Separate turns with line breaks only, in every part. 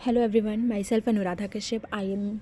Hello everyone, myself Anuradha Kashyap. I am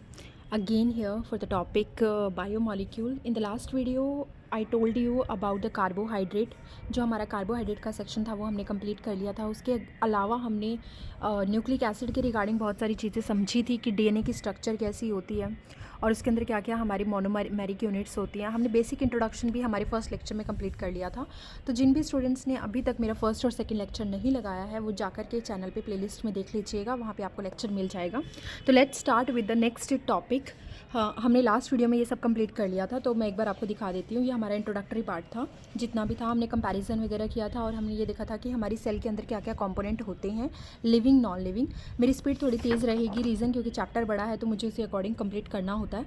again here for the topic biomolecule. In the last video, I told you about the carbohydrate. जो हमारा carbohydrate का section था वो हमने complete कर लिया था. उसके अलावा हमने न्यूक्लिक एसिड के रिगार्डिंग बहुत सारी चीज़ें समझी थी कि डीएनए की स्ट्रक्चर कैसी होती है और उसके अंदर क्या क्या हमारी मोनोमेरिक यूनिट्स होती हैं. हमने बेसिक इंट्रोडक्शन भी हमारे फर्स्ट लेक्चर में कंप्लीट कर लिया था. तो जिन भी स्टूडेंट्स ने अभी तक मेरा फर्स्ट और सेकंड लेक्चर नहीं लगाया है वो जाकर के चैनल पे प्लेलिस्ट में देख लीजिएगा, वहाँ पे आपको लेक्चर मिल जाएगा. तो let's start with the next topic. हाँ, हमने लास्ट वीडियो में ये सब कंप्लीट कर लिया था, तो मैं एक बार आपको दिखा देती हूँ. ये हमारा इंट्रोडक्टरी पार्ट था. जितना भी था हमने कंपैरिजन वगैरह किया था और हमने ये देखा था कि हमारी सेल के अंदर क्या क्या कंपोनेंट होते हैं, लिविंग नॉन लिविंग. मेरी स्पीड थोड़ी तेज़ रहेगी, रीज़न क्योंकि चैप्टर बड़ा है तो मुझे उसी अकॉर्डिंग कंप्लीट करना होता है.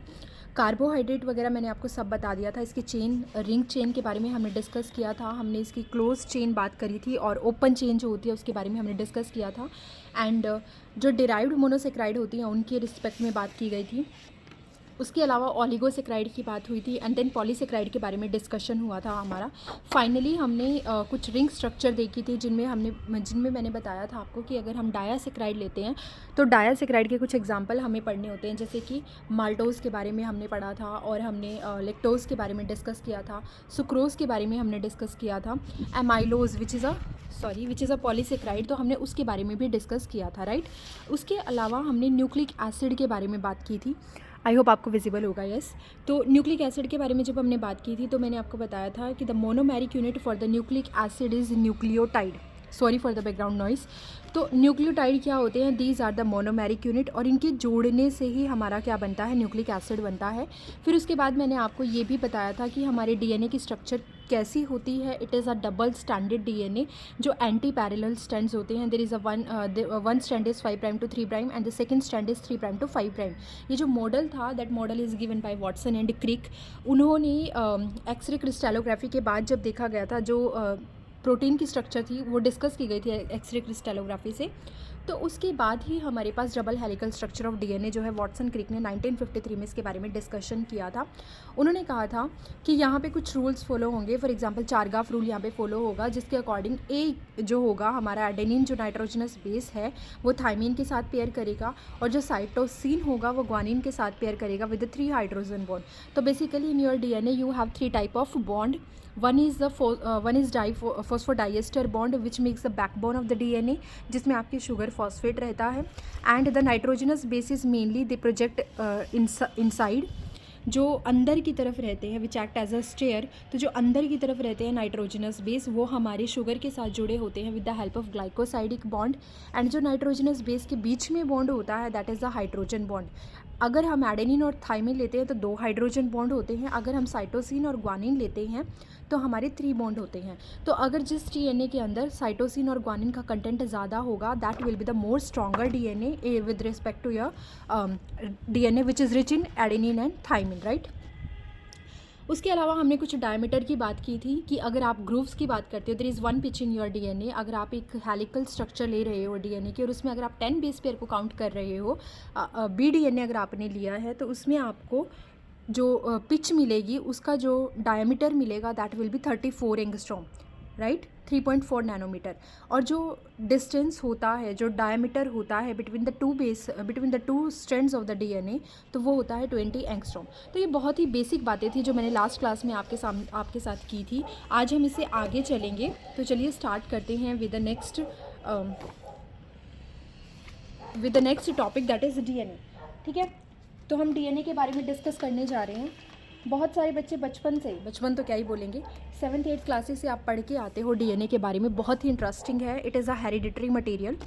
कार्बोहाइड्रेट वगैरह मैंने आपको सब बता दिया था. इसकी चेन, रिंग चेन के बारे में हमने डिस्कस किया था. हमने इसकी क्लोज चेन बात करी थी और ओपन चेन जो होती है उसके बारे में हमने डिस्कस किया था. एंड जो डिराइव्ड मोनोसेक्राइड होती हैं उनके रिस्पेक्ट में बात की गई थी. उसके अलावा ओलिगोसेक्राइड की बात हुई थी एंड देन पॉलीसेक्राइड के बारे में डिस्कशन हुआ था हमारा. फाइनली हमने कुछ रिंग स्ट्रक्चर देखी थी जिनमें मैंने बताया था आपको कि अगर हम डायासेक्राइड लेते हैं तो डायासेक्राइड के कुछ एग्जांपल हमें पढ़ने होते हैं, जैसे कि माल्टोज़ के बारे में हमने पढ़ा था और हमने लेक्टोज़ के बारे में डिस्कस किया था. सुक्रोज़ के बारे में हमने डिस्कस किया था. एमाइलोज़ विच इज़ अ पॉलीसेक्राइड, तो हमने उसके बारे में भी डिस्कस किया था, राइट. उसके अलावा हमने न्यूक्लिक एसिड के बारे में बात की थी. आई होप आपको विजिबल होगा. यस. तो न्यूक्लिक एसिड के बारे में जब हमने बात की थी तो मैंने आपको बताया था कि the monomeric unit for the nucleic acid is nucleotide. Sorry for the background noise. तो न्यूक्लियोटाइड क्या होते हैं? These are the monomeric unit, और इनके जोड़ने से ही हमारा क्या बनता है? न्यूक्लिक एसिड बनता है. फिर उसके बाद मैंने आपको ये भी बताया था कि हमारे डीएनए की स्ट्रक्चर कैसी होती है. It is a double standard DNA जो एंटी पैरेलल स्ट्रैंड्स होते हैं. There is a one strand is 5 prime to 3 prime and the second strand is 3 prime to 5 prime. ये जो मॉडल था, that model is given by Watson and Crick. उन्होंने X ray crystallography के बाद जब देखा गया था, जो प्रोटीन की स्ट्रक्चर थी वो डिस्कस की गई थी एक्सरे क्रिस्टलोग्राफी से, तो उसके बाद ही हमारे पास double helical structure of DNA जो है वॉटसन क्रिक ने 1953 में इसके बारे में डिस्कशन किया था. उन्होंने कहा था कि यहाँ पे कुछ रूल्स फॉलो होंगे. फॉर एग्जांपल चारगाफ रूल यहाँ पे फॉलो होगा, जिसके अकॉर्डिंग ए जो होगा हमारा एडेनिन जो नाइट्रोजनस बेस है वो थाइमिन के साथ पेयर करेगा, और जो साइटोसिन होगा वो ग्वानिन के साथ पेयर करेगा विद 3 हाइड्रोजन बॉन्ड. तो basically in your DNA you have 3 type of bond. one is phosphodiester bond which makes the backbone of the DNA, जिसमें आपकी शुगर फॉस्फेट रहता है. And the nitrogenous basis mainly they project inside, जो अंदर की तरफ रहते हैं, which act as a stair. तो जो अंदर की तरफ रहते हैं नाइट्रोजनस बेस, वो हमारे शुगर के साथ जुड़े होते हैं with the help of glycosidic bond. And जो नाइट्रोजनस बेस के बीच में बॉन्ड होता है that is the hydrogen bond. अगर हम एडेनिन और थाइमिन लेते हैं तो 2 हाइड्रोजन बॉन्ड होते हैं. अगर हम साइटोसिन और ग्वानिन लेते हैं तो हमारे 3 बॉन्ड होते हैं. तो अगर जिस डीएनए के अंदर साइटोसिन और ग्वानिन का कंटेंट ज़्यादा होगा, that will be the more stronger DNA with respect to your DNA which is rich in adenine and thymine, right. उसके अलावा हमने कुछ डायमीटर की बात की थी कि अगर आप ग्रूव्स की बात करते हो, there is 1 pitch in your DNA. अगर आप एक हेलिकल स्ट्रक्चर ले रहे हो डीएनए की और उसमें अगर आप 10 बेस पेयर को काउंट कर रहे हो, बी डीएनए अगर आपने लिया है, तो उसमें आपको जो पिच मिलेगी उसका जो डायमीटर मिलेगा that will be 34 angstrom, right, 3.4 nanometre. और जो डिस्टेंस होता है, जो डायमीटर होता है between the two strands of the DNA, तो वो होता है 20 एंगस्ट्रॉम. तो ये बहुत ही बेसिक बातें थी जो मैंने लास्ट क्लास में आपके साथ की थी. आज हम इससे आगे चलेंगे. तो चलिए स्टार्ट करते हैं with the next topic that is DNA. ठीक है, तो हम डीएनए के बारे में डिस्कस करने जा रहे हैं. बहुत सारे बच्चे बचपन तो क्या ही बोलेंगे, 7th 8th क्लासेस से आप पढ़ के आते हो डीएनए के बारे में. बहुत ही इंटरेस्टिंग है. It is a hereditary material.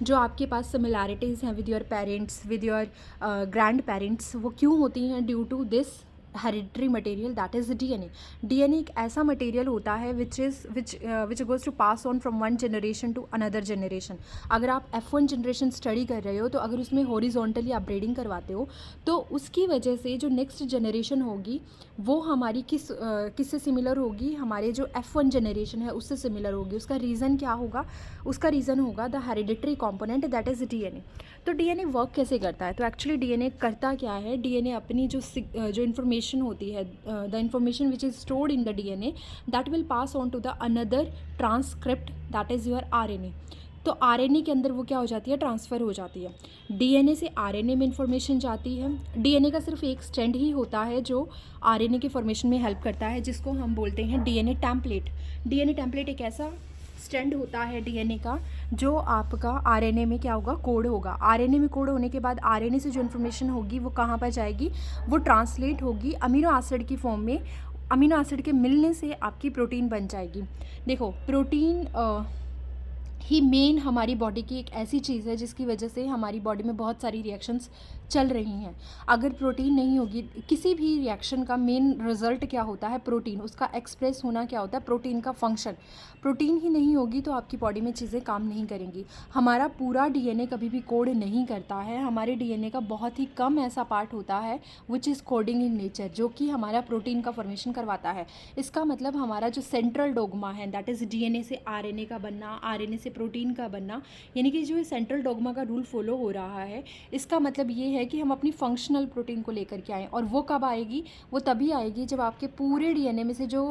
जो आपके पास सिमिलैरिटीज़ हैं with your parents, with your grand parents, वो क्यों होती हैं? Due to this hereditary material that is DNA. DNA एक ऐसा मटेरियल होता है which goes to pass on from one generation to another generation. अगर आप F1 जनरेशन स्टडी कर रहे हो तो अगर उसमें हॉरिजॉन्टली आप ब्रीडिंग करवाते हो तो उसकी वजह से जो नेक्स्ट जनरेशन होगी वो हमारी किससे सिमिलर होगी? हमारे जो F1 जनरेशन है उससे सिमिलर होगी. उसका रीज़न क्या होगा? उसका रीज़न होगा the hereditary component that is DNA. तो डीएनए वर्क कैसे करता है? तो एक्चुअली डीएनए करता क्या है? डीएनए अपनी जो इन्फॉर्मेशन होती है, the information which is stored in the DNA that will pass on to the another transcript that is your RNA. तो आरएनए के अंदर वो क्या हो जाती है, ट्रांसफ़र हो जाती है। डीएनए से आरएनए में इन्फॉर्मेशन जाती है। डीएनए का सिर्फ एक स्ट्रैंड ही होता है जो आरएनए के फॉर्मेशन में हेल्प करता है, जिसको हम बोलते हैं डीएनए टेम्पलेट। डीएनए टेम्पलेट एक ऐसा स्ट्रैंड होता है डीएनए का जो आपका आरएनए में क्या होगा, कोड होगा। आरएनए में कोड होने के बाद आरएनए से जो इन्फॉर्मेशन होगी वो कहाँ पर जाएगी, वो ट्रांसलेट होगी अमीनो एसिड की फॉर्म में। अमीनो एसिड के मिलने से आपकी प्रोटीन बन जाएगी। देखो प्रोटीन ही मेन हमारी बॉडी की एक ऐसी चीज़ है जिसकी वजह से हमारी बॉडी में बहुत सारी रिएक्शंस चल रही हैं। अगर प्रोटीन नहीं होगी, किसी भी रिएक्शन का मेन रिजल्ट क्या होता है, प्रोटीन, उसका एक्सप्रेस होना क्या होता है, प्रोटीन का फंक्शन। प्रोटीन ही नहीं होगी तो आपकी बॉडी में चीज़ें काम नहीं करेंगी। हमारा पूरा डीएनए कभी भी कोड नहीं करता है। हमारे डीएनए का बहुत ही कम ऐसा पार्ट होता है which is coding in nature, जो कि हमारा प्रोटीन का फॉर्मेशन करवाता है। इसका मतलब हमारा जो सेंट्रल डोगमा है, दैट इज़ डीएनए से आरएनए का बनना, आरएनए से प्रोटीन का बनना, यानी कि जो सेंट्रल डोगमा का रूल फॉलो हो रहा है, इसका मतलब ये है कि हम अपनी फंक्शनल प्रोटीन को लेकर के आएँ। और वो कब आएगी, वो तभी आएगी जब आपके पूरे डीएनए में से जो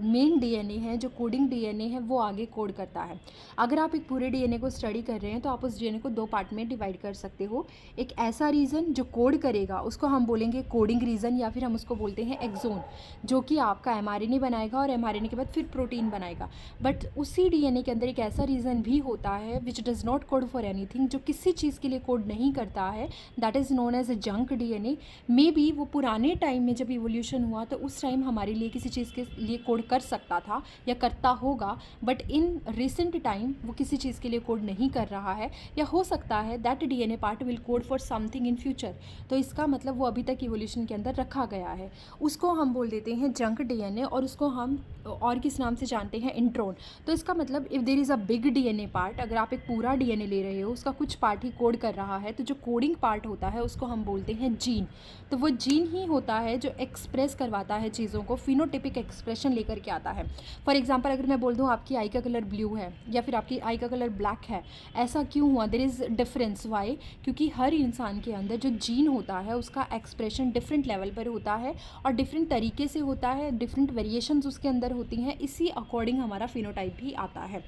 मेन डीएनए है, जो कोडिंग डीएनए है, वो आगे कोड करता है। अगर आप एक पूरे डीएनए को स्टडी कर रहे हैं तो आप उस डीएनए को 2 पार्ट में डिवाइड कर सकते हो। एक ऐसा रीजन जो कोड करेगा, उसको हम बोलेंगे कोडिंग रीजन, या फिर हम उसको बोलते हैं एक्सोन, जो कि आपका एमआरएनए बनाएगा और एमआरएनए के बाद फिर प्रोटीन बनाएगा। बट उसी डीएनए के अंदर एक ऐसा रीजन भी होता है which does not code for anything, जो किसी चीज़ के लिए कोड नहीं करता है, that is known as a junk DNA. Maybe वो पुराने टाइम में जब इवोल्यूशन हुआ तो उस टाइम हमारे लिए किसी चीज़ के लिए कोड कर सकता था या करता होगा, बट इन रिसेंट टाइम वो किसी चीज़ के लिए कोड नहीं कर रहा है, या हो सकता है that DNA part will code for something in future. तो इसका मतलब वो अभी तक इवोल्यूशन के अंदर रखा गया है। उसको हम बोल देते हैं जंक डीएनए, और उसको हम और किस नाम से जानते हैं, इंट्रोन। तो इसका मतलब if there is a big DNA part, अगर आप एक पूरा डीएनए ले रहे हो, उसका कुछ पार्ट ही कोड कर रहा है, तो जो कोडिंग पार्ट होता है उसको हम बोलते हैं जीन। तो वो जीन ही होता है जो एक्सप्रेस करवाता है चीज़ों को, फिनोटिपिक एक्सप्रेशन लेकर के आता है। फॉर एग्जांपल अगर मैं बोल दूँ आपकी आई का कलर ब्लू है या फिर आपकी आई का कलर ब्लैक है, ऐसा क्यों हुआ, देयर इज़ डिफरेंस, वाई, क्योंकि हर इंसान के अंदर जो जीन होता है उसका एक्सप्रेशन डिफरेंट लेवल पर होता है और डिफरेंट तरीके से होता है, डिफरेंट वेरिएशंस उसके अंदर होती हैं, इसी अकॉर्डिंग हमारा फिनोटाइप भी आता है।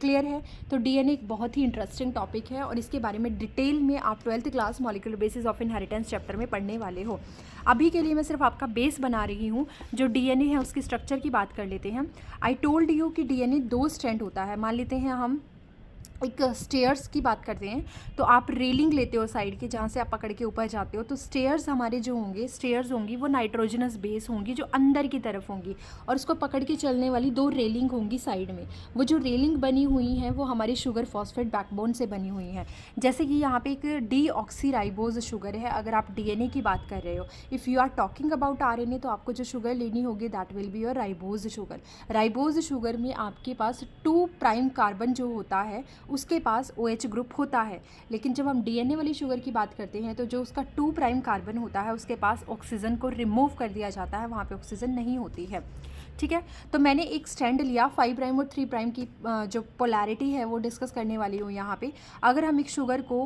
क्लियर है? तो डीएनए एक बहुत ही इंटरेस्टिंग टॉपिक है और इसके बारे में डिटेल में आप 12th class molecular basis of inheritance chapter में पढ़ने वाले हो। अभी के लिए मैं सिर्फ आपका बेस बना रही हूँ। जो डीएनए है उसकी स्ट्रक्चर की बात कर लेते हैं। आई टोल्ड यू कि डीएनए 2 स्ट्रैंड होता है। मान लेते हैं हम एक स्टेयर्स की बात करते हैं, तो आप रेलिंग लेते हो साइड की, जहाँ से आप पकड़ के ऊपर जाते हो, तो स्टेयर्स हमारे जो होंगे, स्टेयर्स होंगी वो नाइट्रोजनस बेस होंगी जो अंदर की तरफ होंगी, और उसको पकड़ के चलने वाली 2 रेलिंग होंगी साइड में। वो जो रेलिंग बनी हुई हैं वो हमारी शुगर फॉस्फेट बैकबोन से बनी हुई हैं। जैसे कि यहाँ पे एक डीऑक्सीराइबोज शुगर है। अगर आप डीएनए की बात कर रहे हो, if you are talking about RNA, तो आपको जो शुगर लेनी होगी that will be your ribose sugar. Ribose sugar में आपके पास 2 प्राइम कार्बन जो होता है उसके पास OH ग्रुप होता है। लेकिन जब हम डीएनए वाली शुगर की बात करते हैं तो जो उसका 2 प्राइम कार्बन होता है उसके पास ऑक्सीजन को रिमूव कर दिया जाता है, वहाँ पे ऑक्सीजन नहीं होती है। ठीक है, तो मैंने एक स्टैंड लिया 5 प्राइम और 3 प्राइम की जो पोलैरिटी है वो डिस्कस करने वाली हूँ यहाँ पे। अगर हम एक शुगर को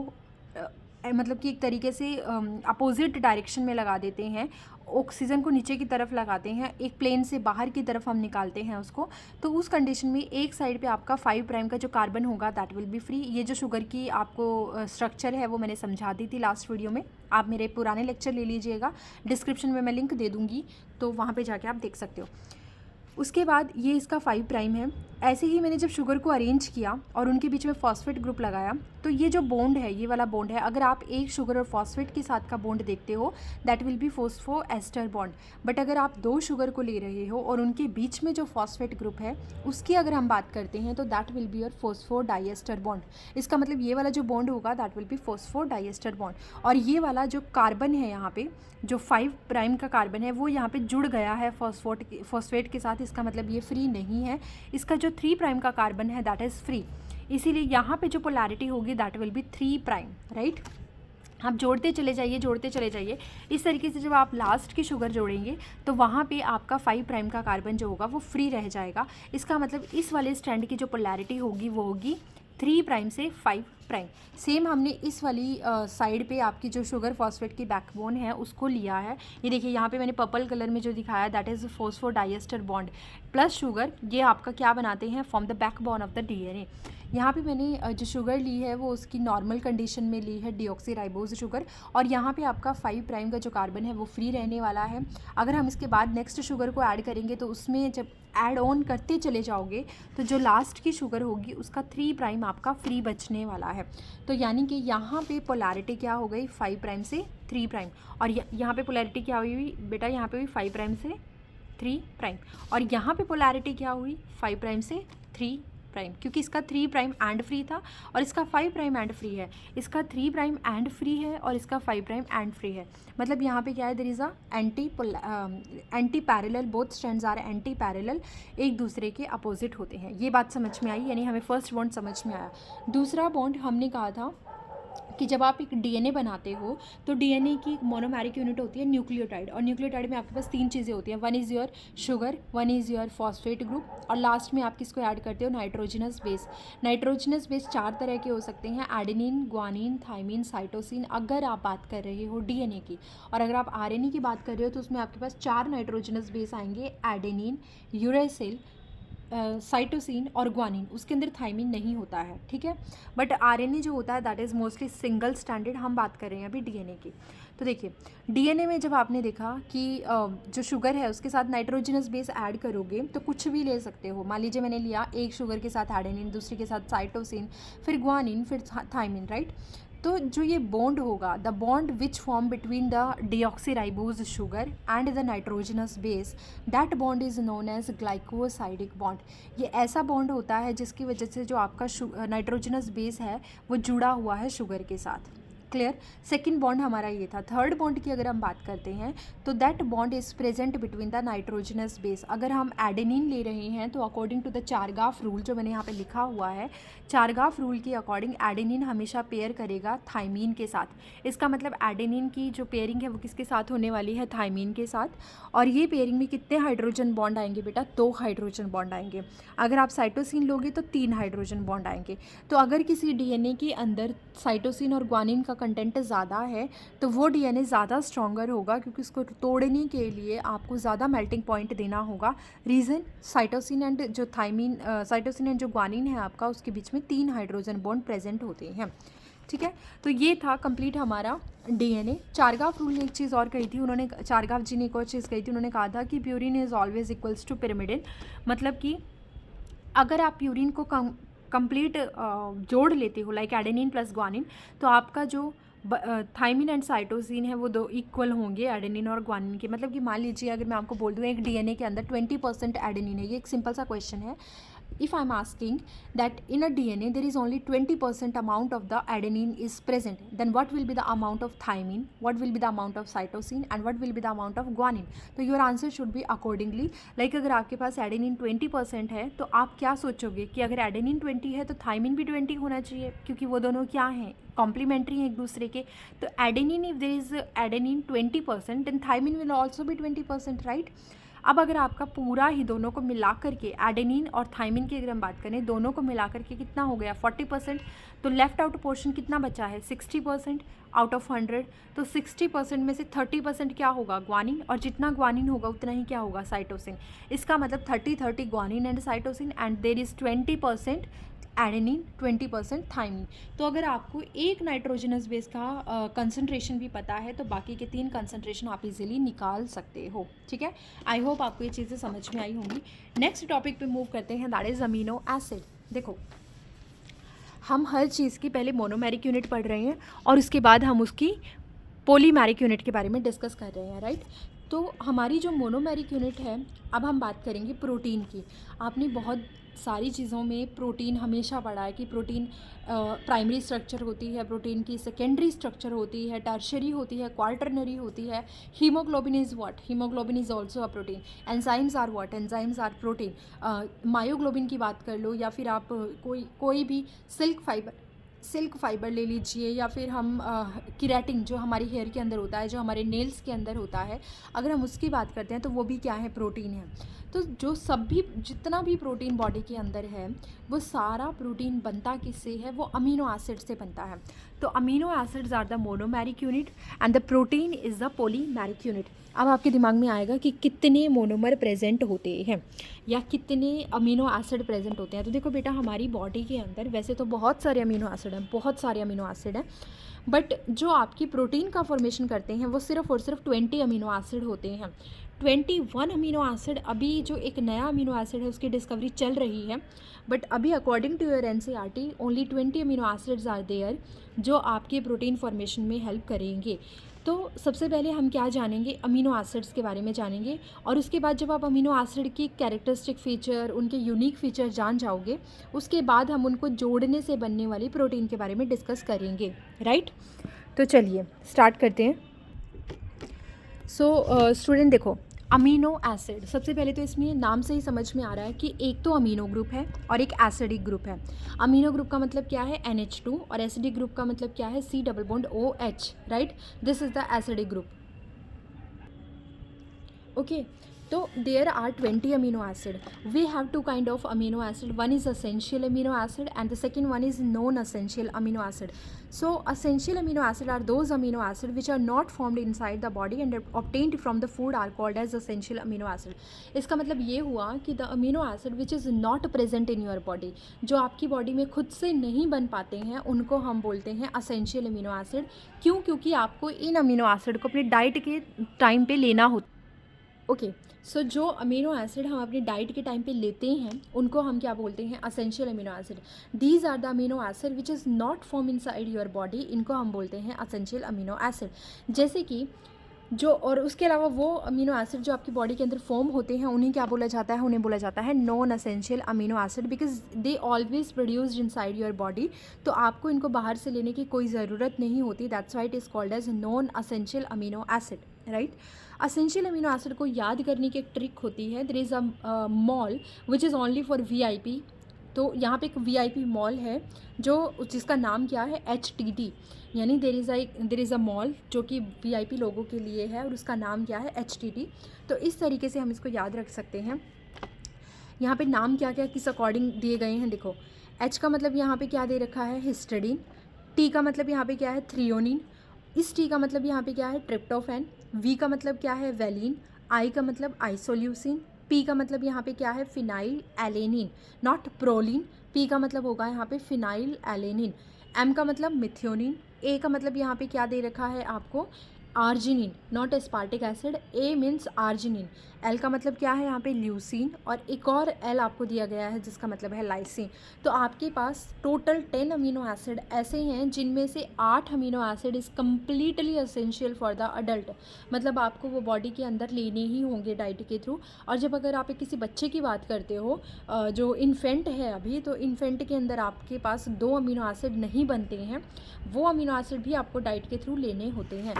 मतलब कि एक तरीके से अपोजिट डायरेक्शन में लगा देते हैं, ऑक्सीजन को नीचे की तरफ लगाते हैं, एक प्लेन से बाहर की तरफ हम निकालते हैं उसको, तो उस कंडीशन में एक साइड पे आपका 5 प्राइम का जो कार्बन होगा दैट विल बी फ्री। ये जो शुगर की आपको स्ट्रक्चर है वो मैंने समझा दी थी लास्ट वीडियो में। आप मेरे पुराने लेक्चर ले लीजिएगा, डिस्क्रिप्शन में मैं लिंक दे दूँगी, तो वहाँ पर जाके आप देख सकते हो। उसके बाद ये इसका 5 प्राइम है। ऐसे ही मैंने जब शुगर को अरेंज किया और उनके बीच में फॉस्फेट ग्रुप लगाया, तो ये जो बॉन्ड है, ये वाला बॉन्ड है, अगर आप एक शुगर और फॉस्फेट के साथ का बॉन्ड देखते हो that will be phospho ester bond. But अगर आप 2 शुगर को ले रहे हो और उनके बीच में जो फॉस्फेट ग्रुप है उसकी अगर हम बात करते हैं तो that will be your phospho diester bond. इसका मतलब ये वाला जो बॉन्ड होगा that will be phospho diester bond. और ये वाला जो कार्बन है यहाँ पे, जो 5 प्राइम का कार्बन है वो यहाँ पे जुड़ गया है फॉस्फेट के साथ। इसका मतलब ये फ्री नहीं है। इसका जो 3 प्राइम का कार्बन है दैट इज़ फ्री, इसीलिए यहाँ पे जो पोलैरिटी होगी that will B 3 prime, right. आप जोड़ते चले जाइए, जोड़ते चले जाइए। इस तरीके से जब आप लास्ट की शुगर जोड़ेंगे तो वहाँ पे आपका 5 प्राइम का कार्बन जो होगा वो फ्री रह जाएगा। इसका मतलब इस वाले स्ट्रैंड की जो पोलैरिटी होगी वो होगी 3 प्राइम से 5 प्राइम। सेम हमने इस वाली साइड पे आपकी जो शुगर फॉस्फेट की बैकबोन है उसको लिया है। ये देखिए यहाँ पे मैंने पर्पल कलर में जो दिखाया that is phosphodiester bond plus sugar, ये आपका क्या बनाते हैं, form the backbone of the DNA. यहाँ पे मैंने जो शुगर ली है वो उसकी नॉर्मल कंडीशन में ली है, डीऑक्सीराइबोज शुगर, और यहाँ पे आपका 5 प्राइम का जो कार्बन है वो फ्री रहने वाला है। अगर हम इसके बाद नेक्स्ट शुगर को ऐड करेंगे तो उसमें जब ऐड ऑन करते चले जाओगे तो जो लास्ट की शुगर होगी उसका 3 प्राइम आपका फ्री बचने वाला है। तो यानी कि यहाँ पे पोलैरिटी क्या हो गई, 5 प्राइम से 3 प्राइम, और यहाँ पे पोलैरिटी क्या हुई बेटा, यहाँ पे हुई 5 प्राइम से 3 प्राइम, और यहाँ पे पोलैरिटी क्या हुई 5 प्राइम से 3 प्राइम, क्योंकि इसका 3 प्राइम एंड फ्री था और इसका 5 प्राइम एंड फ्री है, इसका 3 प्राइम एंड फ्री है और इसका 5 प्राइम एंड फ्री है। मतलब यहाँ पे क्या है, there is a anti parallel, both strands are anti parallel, एक दूसरे के अपोजिट होते हैं। ये बात समझ में आई, यानी हमें फर्स्ट बॉन्ड समझ में आया। दूसरा बॉन्ड हमने कहा था कि जब आप एक डीएनए बनाते हो तो डीएनए की एक मोनोमेरिक यूनिट होती है न्यूक्लियोटाइड, और न्यूक्लियोटाइड में आपके पास 3 चीज़ें होती हैं, one is your sugar, one is your phosphate group, और लास्ट में आप किसको ऐड करते हो, नाइट्रोजनस बेस। नाइट्रोजनस बेस 4 तरह के हो सकते हैं, एडेनिन, ग्वानिन, थाइमिन, साइटोसिन, अगर आप बात कर रहे हो डीएनए की। और अगर आप आरएनए की बात कर रहे हो तो उसमें आपके पास 4 नाइट्रोजनस बेस आएंगे, एडेनिन, यूरेसिल, साइटोसिन और ग्वानिन, उसके अंदर थाइमिन नहीं होता है, ठीक है। बट आरएनए जो होता है that is mostly single standard, हम बात कर रहे हैं अभी डीएनए की। तो देखिए डीएनए में जब आपने देखा कि जो शुगर है उसके साथ नाइट्रोजनस बेस ऐड करोगे तो कुछ भी ले सकते हो। मान लीजिए मैंने लिया एक शुगर के साथ एडेनिन, दूसरे के साथ साइटोसिन, फिर ग्वानिन, फिर थाइमिन, राइट। तो जो ये बॉन्ड होगा, the bond which form between the deoxyribose sugar and the nitrogenous base, that bond is known as glycosidic bond. ये ऐसा बॉन्ड होता है जिसकी वजह से जो आपका नाइट्रोजनस बेस है वो जुड़ा हुआ है शुगर के साथ। क्लियर। सेकंड बॉन्ड हमारा ये था। थर्ड बॉन्ड की अगर हम बात करते हैं तो that bond is present between the nitrogenous base. अगर हम एडेनिन ले रहे हैं तो according to the Chargaff rule जो मैंने यहाँ पे लिखा हुआ है, चारगाफ रूल के अकॉर्डिंग एडेनिन हमेशा पेयर करेगा थाइमीन के साथ। इसका मतलब एडेनिन की जो पेयरिंग है वो किसके साथ होने वाली है, थाइमीन के साथ। और ये पेयरिंग में कितने हाइड्रोजन बॉन्ड आएंगे बेटा, 2 हाइड्रोजन बॉन्ड आएंगे। अगर आप साइटोसिन लोगे तो 3 हाइड्रोजन बॉन्ड आएंगे। तो अगर किसी डीएनए के अंदर साइटोसिन और ग्वानिन का कंटेंट ज़्यादा है तो वो डीएनए ज़्यादा स्ट्रॉन्गर होगा, क्योंकि उसको तोड़ने के लिए आपको ज़्यादा मेल्टिंग पॉइंट देना होगा। रीज़न, साइटोसिन एंड जो थाइमीन, साइटोसिन एंड जो ग्वानिन है आपका, उसके बीच में 3 हाइड्रोजन बॉन्ड प्रेजेंट होते हैं, ठीक है। तो ये था कंप्लीट हमारा डीएनए। चारगाफ रूल ने एक चीज़ और कही थी, उन्होंने, चारगाफ जी ने एक और चीज़ कही थी, उन्होंने कहा था कि purine is always equals to pyrimidine. मतलब कि अगर आप प्यूरिन को कंप्लीट जोड़ लेते हो लाइक एडेनिन प्लस ग्वानिन, तो आपका जो थाइमिन एंड साइटोसिन है वो 2 इक्वल होंगे एडेनिन और ग्वानिन के। मतलब कि मान लीजिए अगर मैं आपको बोल दूँ एक डीएनए के अंदर 20% एडेनिन है, ये एक सिंपल सा क्वेश्चन है। If I'm asking that in a DNA there is only 20% amount of the adenine is present, then what will be the amount of thymine, what will be the amount of cytosine and what will be the amount of guanine? तो your answer should be accordingly. Like अगर आपके पास adenine 20% है तो आप क्या सोचोगे कि अगर एडेनिन 20 है तो थाइमिन भी 20 होना चाहिए, क्योंकि वो दोनों क्या हैं, कॉम्प्लीमेंट्री हैं एक दूसरे के। तो adenine, if there is adenine 20% then thymine will also be 20%, right. अब अगर आपका पूरा ही दोनों को मिला करके एडेनिन और थाइमिन की अगर हम बात करें, दोनों को मिला करके कितना हो गया 40%, तो लेफ्ट आउट पोर्शन कितना बचा है 60% आउट ऑफ 100। तो 60% में से 30% क्या होगा, ग्वानिन, और जितना ग्वानिन होगा उतना ही क्या होगा, साइटोसिन। इसका मतलब 30-30 guanine and cytosine and there is 20% adenine, 20% thymine. तो अगर आपको एक नाइट्रोजनस बेस का कंसंट्रेशन भी पता है तो बाकी के 3 कंसंट्रेशन आप इजीली निकाल सकते हो, ठीक है। आई होप आपको ये चीज़ें समझ में आई होंगी। नेक्स्ट टॉपिक पे मूव करते हैं, दैट इज़ अमीनो एसिड। देखो हम हर चीज़ की पहले मोनोमेरिक यूनिट पढ़ रहे हैं और उसके बाद हम उसकी पॉलीमेरिक यूनिट के बारे में डिस्कस कर रहे हैं, राइट। तो हमारी जो मोनोमेरिक यूनिट है, अब हम बात करेंगे प्रोटीन की। आपने बहुत सारी चीज़ों में प्रोटीन हमेशा पढ़ा है कि प्रोटीन प्राइमरी स्ट्रक्चर होती है, प्रोटीन की सेकेंडरी स्ट्रक्चर होती है, टर्शरी होती है, क्वार्टरनरी होती है। Haemoglobin is what, haemoglobin is also a protein. Enzymes are what, enzymes are protein. Myoglobin की बात कर लो या फिर आप कोई भी सिल्क फाइबर, सिल्क फाइबर ले लीजिए, या फिर हम केराटिन जो हमारी हेयर के अंदर होता है, जो हमारे नेल्स के अंदर होता है, अगर हम उसकी बात करते हैं तो वो भी क्या है, प्रोटीन है। तो जो सब भी जितना भी प्रोटीन बॉडी के अंदर है वो सारा प्रोटीन बनता किससे है, वो अमीनो एसिड से बनता है। तो amino acids are the monomeric unit and the protein is the polymeric unit. अब आपके दिमाग में आएगा कि कितने मोनोमर प्रेजेंट होते हैं या कितने अमीनो एसिड प्रेजेंट होते हैं। तो देखो बेटा, हमारी बॉडी के अंदर वैसे तो बहुत सारे अमीनो एसिड हैं, बहुत सारे अमीनो एसिड हैं, बट जो आपकी प्रोटीन का फॉर्मेशन करते हैं वो सिर्फ और सिर्फ 20 अमीनो एसिड होते हैं। 21 अमीनो एसिड, अभी जो एक नया अमीनो एसिड है उसकी डिस्कवरी चल रही है, बट अभी according to your NCERT only 20 amino acids are there जो आपके प्रोटीन फॉर्मेशन में हेल्प करेंगे। तो सबसे पहले हम क्या जानेंगे, अमीनो एसिड्स के बारे में जानेंगे, और उसके बाद जब आप अमीनो एसिड की कैरेक्टरिस्टिक फ़ीचर, उनके यूनिक फ़ीचर जान जाओगे, उसके बाद हम उनको जोड़ने से बनने वाली प्रोटीन के बारे में डिस्कस करेंगे, राइट। तो चलिए स्टार्ट करते हैं। सो स्टूडेंट देखो, अमीनो एसिड, सबसे पहले तो इसमें नाम से ही समझ में आ रहा है कि एक तो अमीनो ग्रुप है और एक एसिडिक ग्रुप है। अमीनो ग्रुप का मतलब क्या है, NH2, और एसिडिक ग्रुप का मतलब क्या है, C double bond OH, right. This is the acidic group. Okay, तो there are 20 amino acid. We have two kind of amino acid. One is essential amino acid and the second one is non-essential amino acid. So essential amino acid are those amino acid which are not formed inside the body and obtained from the food are called as essential amino acid. इसका मतलब ये हुआ कि the amino acid which is not present in your body, जो आपकी body में खुद से नहीं बन पाते हैं, उनको हम बोलते हैं essential amino acid। क्यों? क्योंकि आपको इन अमीनो एसिड को अपनी डाइट के टाइम पे लेना होता। ओके, सो जो अमीनो एसिड हम अपनी डाइट के टाइम पे लेते हैं उनको हम क्या बोलते हैं, essential amino acid. These are the amino acid which is not form inside your body, इनको हम बोलते हैं असेंशियल अमीनो एसिड। जैसे कि जो, और उसके अलावा वो अमीनो एसिड जो आपकी बॉडी के अंदर फॉर्म होते हैं उन्हें क्या बोला जाता है, उन्हें बोला जाता है non essential amino acid, because they always produced inside your body. तो आपको इनको बाहर से लेने की कोई ज़रूरत नहीं होती, that's why it is called as non essential amino acid, right. Essential amino acid को याद करने की एक ट्रिक होती है, there is a mall which is only for VIP। तो यहाँ पे एक VIP मॉल है जो, जिसका नाम क्या है, HTT, यानी देयर इज़ अ मॉल जो कि VIP लोगों के लिए है और उसका नाम क्या है, HTT। तो इस तरीके से हम इसको याद रख सकते हैं। यहाँ पे नाम क्या क्या किस अकॉर्डिंग दिए गए हैं, देखो। H का मतलब यहाँ पे क्या दे रखा है, हिस्टडीन। T का मतलब यहाँ पे क्या है, थ्रियोनिन। इस T का मतलब यहाँ पे क्या है, ट्रिप्टोफैन। V का मतलब क्या है, वैलिन। I का मतलब आइसोल्यूसिन। P का मतलब यहाँ पे क्या है, phenyl alanine, not proline. P का मतलब होगा यहाँ पे फिनाइल एलेनिन। M का मतलब मिथियोनिन। A का मतलब यहाँ पे क्या दे रखा है आपको, arginine, not aspartic acid. A means arginine. L का मतलब क्या है यहाँ पे, ल्यूसिन, और एक और L आपको दिया गया है जिसका मतलब है लाइसिन। तो आपके पास टोटल 10 अमीनो एसिड ऐसे हैं जिनमें से 8 amino acid is completely essential for the adult, मतलब आपको वो बॉडी के अंदर लेने ही होंगे डाइट के थ्रू। और जब अगर आप किसी बच्चे की बात करते हो जो इन्फेंट है अभी, तो इन्फेंट के अंदर आपके पास 2 अमीनो एसिड नहीं बनते हैं, वो अमीनो एसिड भी आपको डाइट के थ्रू लेने होते हैं।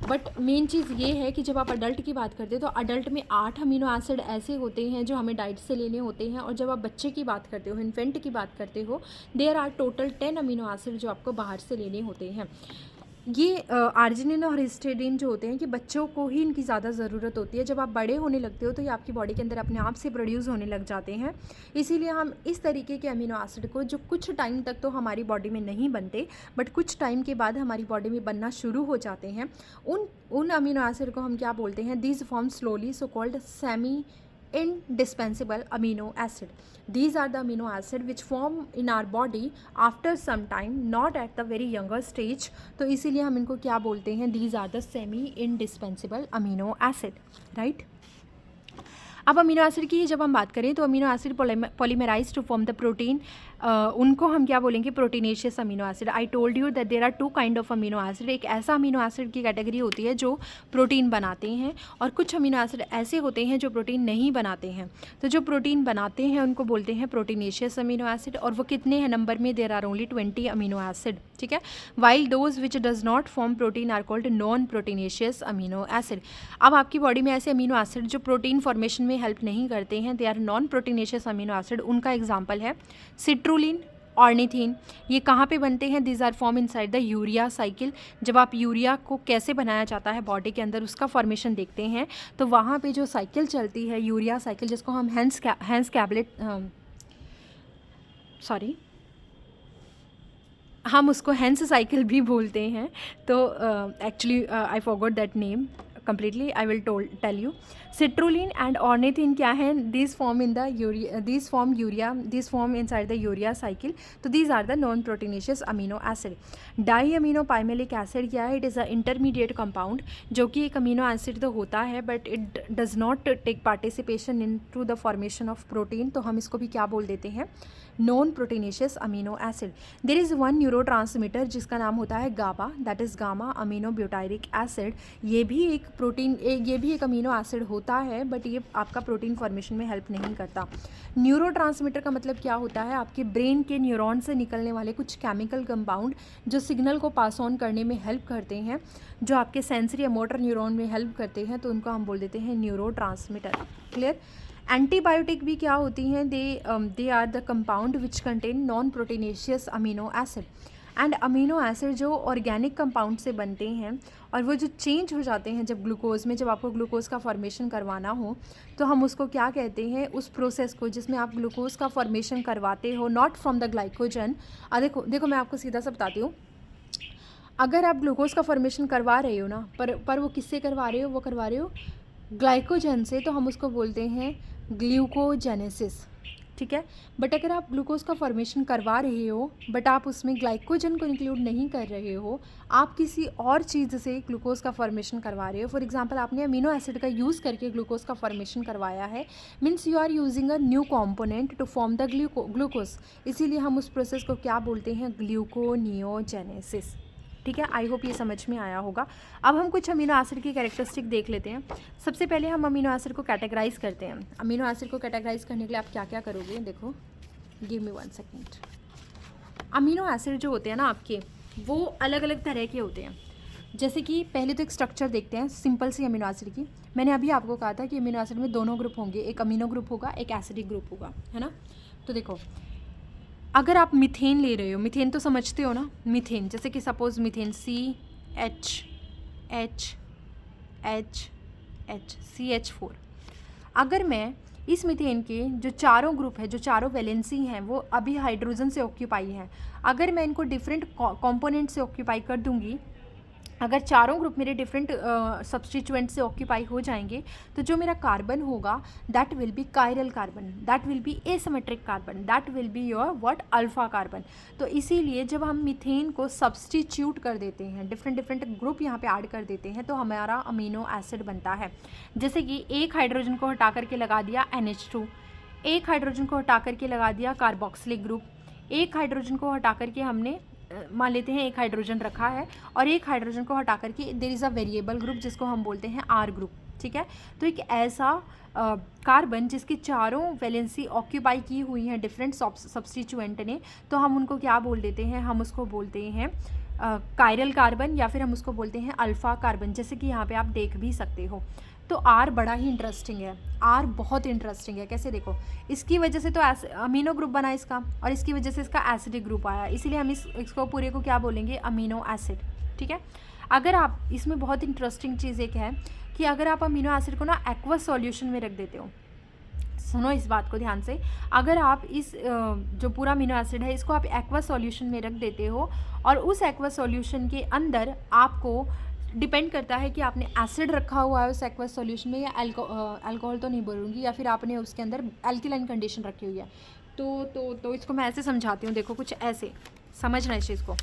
बट मेन चीज़ ये है कि जब आप अडल्ट की बात करते हो तो अडल्ट में 8 अमीनो एसिड ऐसे होते हैं जो हमें डाइट से लेने होते हैं, और जब आप बच्चे की बात करते हो, इन्फेंट की बात करते हो, there are total 10 amino acid जो आपको बाहर से लेने होते हैं। ये आर्जिनिन और हिस्टेडिन जो होते हैं कि बच्चों को ही इनकी ज़्यादा ज़रूरत होती है, जब आप बड़े होने लगते हो तो ये आपकी बॉडी के अंदर अपने आप से प्रोड्यूस होने लग जाते हैं। इसीलिए हम इस तरीके के अमीनो एसिड को, जो कुछ टाइम तक तो हमारी बॉडी में नहीं बनते बट कुछ टाइम के बाद हमारी बॉडी में बनना शुरू हो जाते हैं, उन अमीनो एसिड को हम क्या बोलते हैं, these form slowly, so called semi indispensable amino acid. These are the amino acid which form in our body after some time, not at the very younger stage. तो इसीलिए हम इनको क्या बोलते हैं, these are the semi indispensable amino acid, right? अब amino acid की जब हम बात करें तो amino acid polymerize to form the protein, उनको हम क्या बोलेंगे, proteinaceous amino acid. I told you that there are 2 kind of amino acid. एक ऐसा अमीनो एसिड की कैटेगरी होती है जो प्रोटीन बनाते हैं, और कुछ अमीनो एसिड ऐसे होते हैं जो प्रोटीन नहीं बनाते हैं। तो जो प्रोटीन बनाते हैं उनको बोलते हैं प्रोटीनेशियस अमीनो एसिड, और वो कितने हैं नंबर में, there are only 20 amino acid, ठीक है। While those which does not form protein are called non proteinaceous amino acid. अब आपकी बॉडी में ऐसे अमीनो एसिड जो प्रोटीन फॉर्मेशन में हेल्प नहीं करते हैं, they are non proteinaceous amino acid. उनका एग्जाम्पल है सिट्रुलिन, ऑर्निथीन, ये कहाँ पे बनते हैं? These are form inside the urea cycle. जब आप यूरिया को कैसे बनाया जाता है बॉडी के अंदर, उसका फॉर्मेशन देखते हैं, तो वहाँ पे जो साइकिल चलती है यूरिया साइकिल, जिसको हम हेंस कैबलेट सॉरी हम उसको हेंस साइकिल भी बोलते हैं। तो actually I forgot that name completely, I will tell you. Citrulline and ornithine क्या है? These form in the urea, these form inside the urea cycle. तो these are the non-proteinaceous amino acid. Diaminopymalic acid क्या है? It is a intermediate compound जो कि एक amino acid तो होता है but it does not take participation into the formation of protein. तो हम इसको भी क्या बोल देते हैं? Non proteinaceous amino acid. There is one neurotransmitter जिसका नाम होता है GABA, that is gamma amino butyric acid. ये भी एक अमीनो एसिड होता है बट ये आपका प्रोटीन फॉर्मेशन में हेल्प नहीं करता. न्यूरोट्रांसमीटर का मतलब क्या होता है? आपके ब्रेन के न्यूरॉन से निकलने वाले कुछ केमिकल कंपाउंड जो सिग्नल को पास ऑन करने में हेल्प करते हैं, जो आपके सेंसरी या मोटर न्यूरॉन में हेल्प करते हैं, तो उनको हम बोल देते हैं न्यूरोट्रांसमीटर. क्लियर? एंटीबायोटिक भी क्या होती हैं? They are the compound which contain non proteinaceous amino acid. And amino acid जो ऑर्गेनिक कंपाउंड से बनते हैं और वो जो चेंज हो जाते हैं जब ग्लूकोज में, जब आपको ग्लूकोज का फॉर्मेशन करवाना हो तो हम उसको क्या कहते हैं? उस प्रोसेस को जिसमें आप ग्लूकोज का फॉर्मेशन करवाते हो, नॉट फ्रॉम द ग्लाइकोजन. देखो मैं आपको सीधा सा बताती हूँ. अगर आप ग्लूकोज का फॉर्मेशन करवा रहे हो ना, पर वो किससे करवा रहे हो? वो करवा रहे हो ग्लाइकोजन से, तो हम उसको बोलते हैं ग्लूकोजेनेसिस. ठीक है. बट अगर आप ग्लूकोज का फॉर्मेशन करवा रहे हो बट आप उसमें ग्लाइकोजन को इंक्लूड नहीं कर रहे हो, आप किसी और चीज़ से ग्लूकोज का फॉर्मेशन करवा रहे हो, फॉर एग्जांपल आपने अमीनो एसिड का यूज़ करके ग्लूकोज का फॉर्मेशन करवाया है, means you are using a new component to form the glucose. इसीलिए हम उस प्रोसेस को क्या बोलते हैं? ग्लूकोनियोजेनेसिस. ठीक है. आई होप ये समझ में आया होगा. अब हम कुछ अमीनो एसिड की कैरेक्टरिस्टिक देख लेते हैं. सबसे पहले हम अमीनो एसिड को कैटेगराइज करते हैं. अमीनो एसिड को कैटेगराइज करने के लिए आप क्या क्या करोगे? देखो, give me 1 second. Amino acid जो होते हैं ना आपके, वो अलग अलग तरह के होते हैं. जैसे कि पहले तो एक स्ट्रक्चर देखते हैं सिंपल सी अमीनो एसिड की. मैंने अभी आपको कहा था कि अमीनो एसिड में दोनों ग्रुप होंगे, एक अमीनो ग्रुप होगा, एक एसिडिक ग्रुप होगा, है ना. तो देखो, अगर आप मीथेन ले रहे हो, मीथेन तो समझते हो ना, मीथेन जैसे कि सपोज मीथेन CH4. अगर मैं इस मीथेन के जो चारों ग्रुप है, जो चारों वैलेंसी हैं, वो अभी हाइड्रोजन से ऑक्यूपाई हैं, अगर मैं इनको डिफरेंट कंपोनेंट से ऑक्यूपाई कर दूंगी, अगर चारों ग्रुप मेरे डिफरेंट सब्स्टिट्यूएंट से ऑक्यूपाई हो जाएंगे, तो जो मेरा कार्बन होगा that will B chiral carbon, that will B asymmetric carbon, that will be your what? Alpha carbon. तो इसीलिए जब हम मीथेन को सब्स्टिट्यूट कर देते हैं, डिफरेंट ग्रुप यहाँ पे ऐड कर देते हैं, तो हमारा अमीनो एसिड बनता है. जैसे कि एक हाइड्रोजन को हटा करके लगा दिया NH2, एक हाइड्रोजन को हटा करके लगा दिया कार्बोक्सिलिक ग्रुप, एक हाइड्रोजन को हटा करके हमने मान लेते हैं एक हाइड्रोजन रखा है, और एक हाइड्रोजन को हटा करके there is a variable group जिसको हम बोलते हैं R ग्रुप. ठीक है. तो एक ऐसा कार्बन जिसकी चारों वैलेंसी ऑक्यूपाई की हुई हैं डिफरेंट सब्स्टिट्यूएंट ने, तो हम उनको क्या बोल देते हैं? हम उसको बोलते हैं कायरल कार्बन, या फिर हम उसको बोलते हैं अल्फ़ा कार्बन, जैसे कि यहाँ पे आप देख भी सकते हो. तो R बड़ा ही इंटरेस्टिंग है. R बहुत इंटरेस्टिंग है. कैसे? देखो, इसकी वजह से तो अमीनो ग्रुप बना इसका, और इसकी वजह से इसका एसिडिक ग्रुप आया, इसीलिए हम इसको पूरे को क्या बोलेंगे? Amino acid. ठीक है. अगर आप इसमें बहुत इंटरेस्टिंग चीज़ एक है कि अगर आप अमीनो एसिड को ना एक्वस सॉल्यूशन में रख देते हो, सुनो इस बात को ध्यान से, अगर आप इस जो पूरा अमीनो एसिड है इसको आप एक्वस सॉल्यूशन में रख देते हो, और उस एक्वस सॉल्यूशन के अंदर आपको डिपेंड करता है कि आपने एसिड रखा हुआ है उस एक्वस सॉल्यूशन में, या अल्कोहल तो नहीं बोलूँगी, या फिर आपने उसके अंदर एल्किलाइन कंडीशन रखी हुई है. तो इसको मैं ऐसे समझाती हूँ. देखो, कुछ ऐसे समझना इस चीज़ को.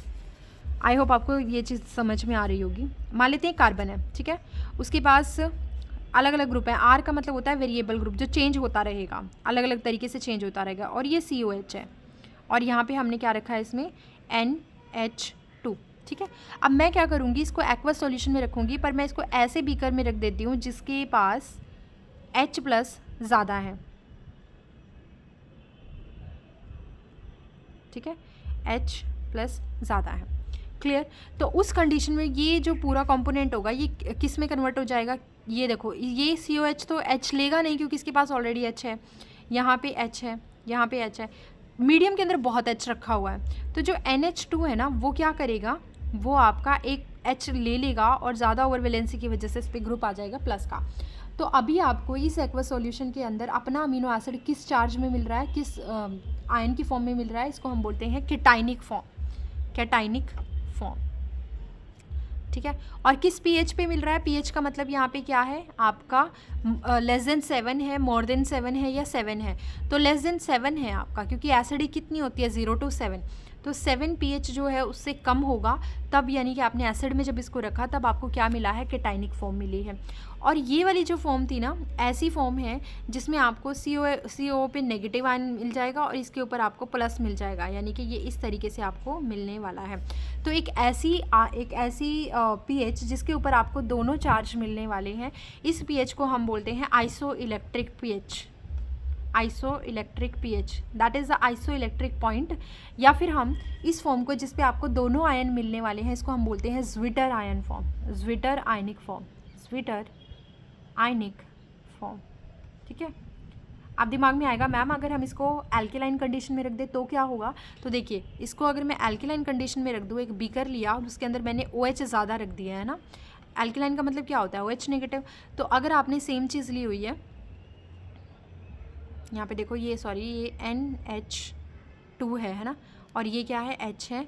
आई होप आपको ये चीज़ समझ में आ रही होगी. मान लेते हैं कार्बन है. ठीक है. उसके पास अलग अलग ग्रुप है. R का मतलब होता है वेरिएबल ग्रुप, जो चेंज होता रहेगा, अलग अलग तरीके से चेंज होता रहेगा. और ये COH है, और यहाँ पे हमने क्या रखा है? इसमें NH2. ठीक है. अब मैं क्या करूँगी? इसको एक्वस सॉल्यूशन में रखूँगी, पर मैं इसको ऐसे बीकर में रख देती हूँ जिसके पास H+ ज़्यादा है. ठीक है. H+ ज़्यादा है. क्लियर. तो उस कंडीशन में ये जो पूरा कंपोनेंट होगा ये किस में कन्वर्ट हो जाएगा? ये देखो, ये COH तो H लेगा नहीं क्योंकि इसके पास ऑलरेडी H है, यहाँ पे H है, यहाँ पे H है. मीडियम के अंदर बहुत H रखा हुआ है, तो जो NH2 है ना वो क्या करेगा, वो आपका एक H ले लेगा और ज़्यादा ओवर वैलेंसी की वजह से इस पर ग्रुप आ जाएगा प्लस का। तो अभी आपको इस एक्वस सॉल्यूशन के अंदर अपना अमीनो एसिड किस चार्ज में मिल रहा है, किस आयन की फॉर्म में मिल रहा है, इसको हम बोलते हैं केटाइनिक फॉर्म, केटाइनिक फॉर्म, ठीक है। और किस पीएच पे मिल रहा है, पीएच का मतलब यहाँ पे क्या है आपका, लेस देन 7 है, मोर देन 7 है या 7 है, तो लेस देन 7 है आपका, क्योंकि एसिडिक कितनी होती है 0 to 7, तो 7 pH जो है उससे कम होगा, तब यानी कि आपने एसिड में जब इसको रखा तब आपको क्या मिला है, केटाइनिक फॉर्म मिली है। और ये वाली जो फॉर्म थी ना, ऐसी फॉर्म है जिसमें आपको CO पे नेगेटिव आयन मिल जाएगा और इसके ऊपर आपको प्लस मिल जाएगा, यानी कि ये इस तरीके से आपको मिलने वाला है। तो एक ऐसी pH जिसके ऊपर आपको दोनों चार्ज मिलने वाले हैं, इस pH को हम बोलते हैं isoelectric pH, isoelectric pH, that is the isoelectric point. या फिर हम इस फॉर्म को जिस पे आपको दोनों आयन मिलने वाले हैं, इसको हम बोलते हैं zwitter ion form, zwitter ionic form, zwitter ionic form, ठीक है। आप दिमाग में आएगा मैम अगर हम इसको एल्केलाइन कंडीशन में रख दे तो क्या होगा, तो देखिए इसको अगर मैं एल्केलाइन कंडीशन में रख दूँ, एक बीकर लिया और उसके अंदर मैंने OH ज़्यादा रख दिया है ना, एल्केलाइन का मतलब क्या होता है, OH नेगेटिव। तो अगर आपने सेम चीज़ ली हुई है, यहाँ पे देखो ये ये NH2 है ना, और ये क्या है, H है,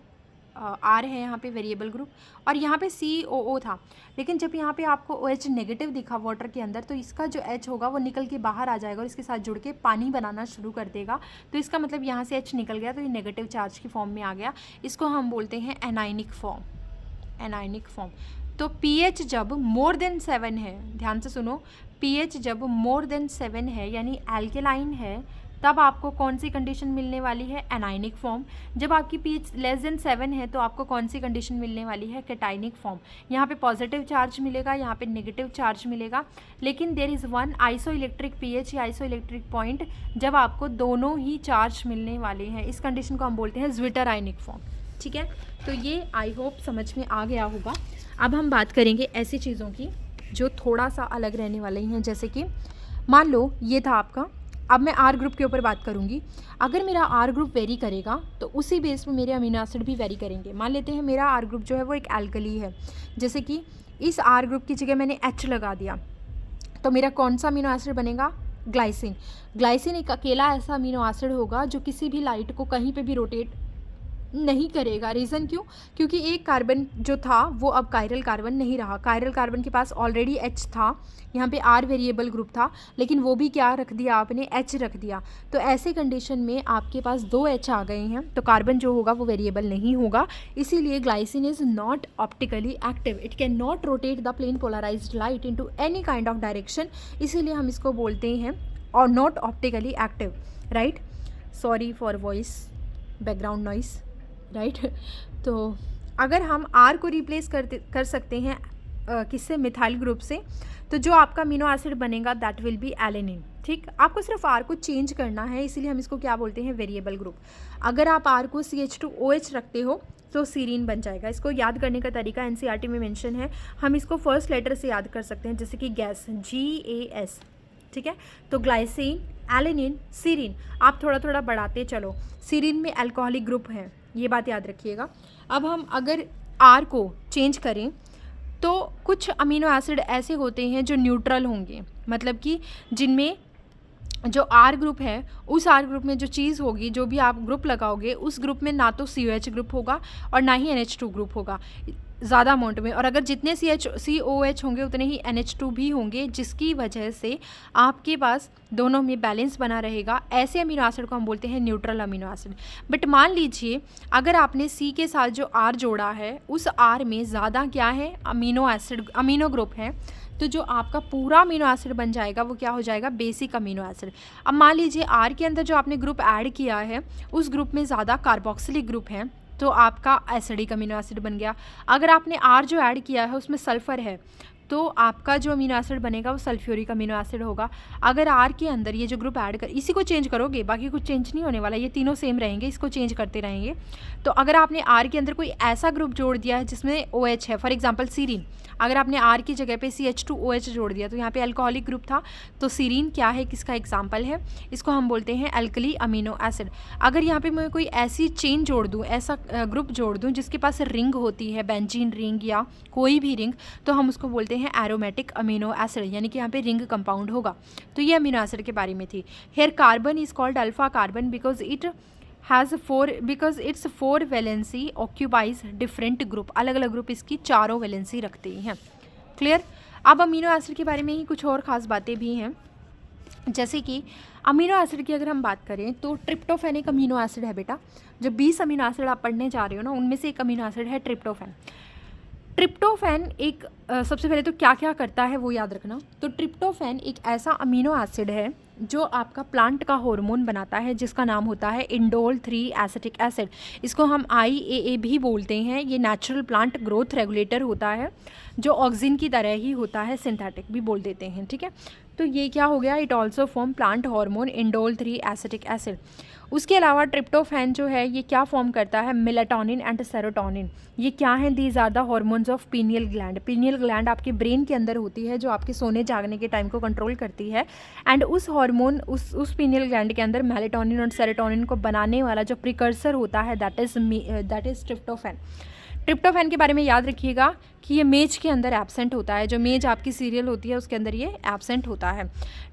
R है यहाँ पे वेरिएबल ग्रुप, और यहाँ पे COO था, लेकिन जब यहाँ पे आपको OH नेगेटिव दिखा वाटर के अंदर, तो इसका जो H होगा वो निकल के बाहर आ जाएगा और इसके साथ जुड़ के पानी बनाना शुरू कर देगा। तो इसका मतलब यहाँ से H निकल गया, तो ये नेगेटिव चार्ज की फॉर्म में आ गया, इसको हम बोलते हैं एनाइनिक फॉर्म, एनाइनिक फॉर्म। तो pH जब मोर देन 7 है, ध्यान से सुनो, pH जब मोर देन 7 है यानी एल्केलाइन है, तब आपको कौन सी कंडीशन मिलने वाली है, एनाइनिक फॉर्म। जब आपकी pH लेस देन 7 है तो आपको कौन सी कंडीशन मिलने वाली है, केटाइनिक फॉर्म। यहाँ पे पॉजिटिव चार्ज मिलेगा, यहाँ पे नेगेटिव चार्ज मिलेगा, लेकिन देर इज़ वन आइसोइलेक्ट्रिक pH या आइसोइलेक्ट्रिक पॉइंट जब आपको दोनों ही चार्ज मिलने वाले हैं, इस कंडीशन को हम बोलते हैं ज्विटर आयनिक फॉर्म, ठीक है। तो ये आई होप समझ में आ गया होगा। अब हम बात करेंगे ऐसी चीज़ों की जो थोड़ा सा अलग रहने वाले हैं, जैसे कि मान लो ये था आपका, अब मैं R ग्रुप के ऊपर बात करूँगी। अगर मेरा R ग्रुप वेरी करेगा तो उसी बेस पे मेरे अमीनो एसिड भी वेरी करेंगे। मान लेते हैं मेरा R ग्रुप जो है वो एक एल्कली है, जैसे कि इस R ग्रुप की जगह मैंने H लगा दिया, तो मेरा कौन सा अमीनो एसिड बनेगा, ग्लाइसिन। ग्लाइसिन एक अकेला ऐसा अमीनो एसिड होगा जो किसी भी लाइट को कहीं पे भी रोटेट नहीं करेगा। रीज़न क्यों, क्योंकि एक कार्बन जो था वो अब कायरल कार्बन नहीं रहा, कायरल कार्बन के पास ऑलरेडी H था, यहाँ पे R वेरिएबल ग्रुप था, लेकिन वो भी क्या रख दिया आपने, H रख दिया। तो ऐसे कंडीशन में आपके पास 2 H आ गए हैं, तो कार्बन जो होगा वो वेरिएबल नहीं होगा, इसीलिए glycine is not optically active, it can not rotate the plane polarised light into any kind of direction, इसीलिए हम इसको बोलते हैं और not optically active, right. Sorry for voice background noise, right. तो अगर हम R को रिप्लेस कर सकते हैं किससे, मिथाइल ग्रुप से, तो जो आपका अमीनो एसिड बनेगा दैट विल बी एलेनिन, ठीक। आपको सिर्फ R को चेंज करना है, इसीलिए हम इसको क्या बोलते हैं, वेरिएबल ग्रुप। अगर आप R को CH2OH रखते हो तो सीरीन बन जाएगा। इसको याद करने का तरीका NCERT में मेंशन है, हम इसको फर्स्ट लेटर से याद कर सकते हैं, जैसे कि गैस, GAS, ठीक है। तो ग्लाइसिन, एलेनिन, सीरीन, आप थोड़ा थोड़ा बढ़ाते चलो, सीरीन में अल्कोहलिक ग्रुप है, ये बात याद रखिएगा। अब हम अगर R को चेंज करें तो कुछ अमीनो एसिड ऐसे होते हैं जो न्यूट्रल होंगे, मतलब कि जिनमें जो R ग्रुप है, उस R ग्रुप में जो चीज़ होगी, जो भी आप ग्रुप लगाओगे उस ग्रुप में ना तो COH ग्रुप होगा और ना ही NH2 ग्रुप होगा ज़्यादा अमाउंट में, और अगर जितने COH होंगे उतने ही NH2 भी होंगे, जिसकी वजह से आपके पास दोनों में बैलेंस बना रहेगा। ऐसे अमीनो एसिड को हम बोलते हैं न्यूट्रल अमीनो एसिड। बट मान लीजिए अगर आपने C के साथ जो R जोड़ा है, उस R में ज़्यादा क्या है, अमीनो एसिड, अमीनो ग्रुप है, तो जो आपका पूरा अमीनो एसिड बन जाएगा वो क्या हो जाएगा, बेसिक अमीनो एसिड। अब मान लीजिए R के अंदर जो आपने ग्रुप ऐड किया है उस ग्रुप में ज़्यादा कार्बोक्सिलिक ग्रुप है, तो आपका एसिडिक अमीनो एसिड बन गया। अगर आपने R जो ऐड किया है उसमें सल्फ़र है, तो आपका जो अमीनो एसिड बनेगा वो सल्फ्यूरिक अमीनो एसिड होगा। अगर आर के अंदर ये जो ग्रुप ऐड कर, इसी को चेंज करोगे, बाकी कुछ चेंज नहीं होने वाला, ये तीनों सेम रहेंगे, इसको चेंज करते रहेंगे। तो अगर आपने आर के अंदर कोई ऐसा ग्रुप जोड़ दिया है जिसमें OH है, फॉर एग्जांपल सीरीन, अगर आपने आर की जगह पे CH2OH जोड़ दिया तो यहाँ पे अल्कोहलिक ग्रुप था, तो सीरीन क्या है, किसका एग्जाम्पल है, इसको हम बोलते हैं एल्कली अमीनो एसिड। अगर यहाँ पे मैं कोई ऐसी चेन जोड़ दूँ, ऐसा ग्रुप जोड़ दूँ जिसके पास रिंग होती है, बेंजीन रिंग या कोई भी रिंग, तो हम उसको बोलते हैं एरोमेटिक अमीनो एसिड, यानी कि यहाँ पे रिंग कंपाउंड होगा। तो ये अमीनो एसिड के बारे में थी। Here carbon is called alpha carbon because it's 4 valency occupies different group, अलग अलग ग्रुप इसकी चारों वैलेंसी रखते हैं। क्लियर। अब अमीनो एसिड के बारे में ही कुछ और ख़ास बातें भी हैं, जैसे कि अमीनो एसिड की अगर हम बात करें तो ट्रिप्टोफैन एक अमीनो एसिड है बेटा। जो 20 अमीनो एसिड आप पढ़ने जा रहे हो ना, उनमें से एक अमीनो एसिड है ट्रिप्टोफैन। ट्रिप्टोफैन एक सबसे पहले तो क्या क्या करता है वो याद रखना। तो ट्रिप्टोफैन एक ऐसा अमीनो एसिड है जो आपका प्लांट का हार्मोन बनाता है, जिसका नाम होता है इंडोल 3 एसिटिक एसिड। इसको हम IAA भी बोलते हैं। ये नेचुरल प्लांट ग्रोथ रेगुलेटर होता है, जो ऑक्सिन की तरह ही होता है, सिंथेटिक भी बोल देते हैं, ठीक है। तो ये क्या हो गया, it also form plant hormone indole 3 acetic acid. उसके अलावा ट्रिप्टोफैन जो है ये क्या फॉर्म करता है, मेलाटोनिन एंड सेरोटोनिन। ये क्या है, these are the hormones of pineal gland. Pineal gland आपके ब्रेन के अंदर होती है, जो आपके सोने जागने के टाइम को कंट्रोल करती है। एंड उस हार्मोन उस पीनियल ग्लैंड के अंदर मेलाटोनिन और सेरोटोनिन को बनाने वाला जो प्रिकर्सर होता है, दैट इज ट्रिप्टोफैन। ट्रिप्टोफैन के बारे में याद रखिएगा कि ये मेज के अंदर एब्सेंट होता है। जो मेज आपकी सीरियल होती है उसके अंदर ये एब्सेंट होता है।